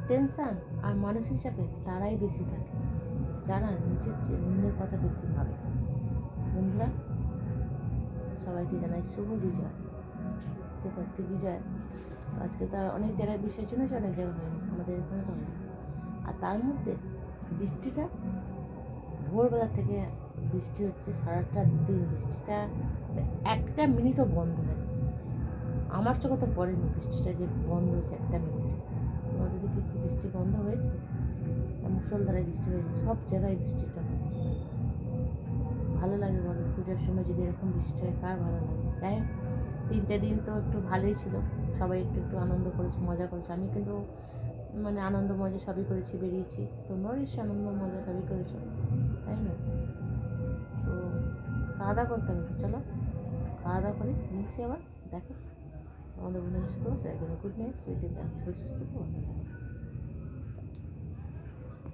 Tension আর মানসিক চাপে তারাই বেশি থাকে, যারা নিজের চেয়ে অন্যের কথা বেশি ভাবে। বন্ধুরা, সবাইকে জানাই শুভ বিজয়। যেহেতু আজকে বিজয়, তো আজকে তো অনেক জায়গায় বিসর্জন হয়েছে, অনেক জায়গায় হয়নি, আমাদের এখানে তো হয়নি। আর তার মধ্যে বৃষ্টিটা ভোরবেলা থেকে বৃষ্টি হচ্ছে, সারাটা দিন বৃষ্টিটা একটা মিনিটও বন্ধ হয়নি। আমার চোখে তো পড়েনি বৃষ্টিটা যে বন্ধ হয়েছে একটা মিনিট। তোমাদের দিকে কি বৃষ্টি বন্ধ হয়েছে? মুষলধারায় বৃষ্টি হয়েছে, সব জায়গায় বৃষ্টিটা হচ্ছে। ভালো লাগে বলো? পুজোর সময় যদি এরকম বৃষ্টি হয় কার ভালো লাগে? যাই হোক, 3টে দিন তো একটু ভালোই ছিল, সবাই একটু একটু আনন্দ করেছে, মজা করেছে। আমি কিন্তু মানে আনন্দ মজা সবই করেছি, বেরিয়েছি। তোমরাও নিশ্চয়ই আনন্দ মজা সবই করেছো, তাই না? তো খাওয়া দাওয়া করতে হবে, তো চলো খাওয়া দাওয়া করে মিলছি, আবার দেখাচ্ছি। আমাদের বন্ধু মিস করো, সেটা গুড নাইট, সুইট সুস্থ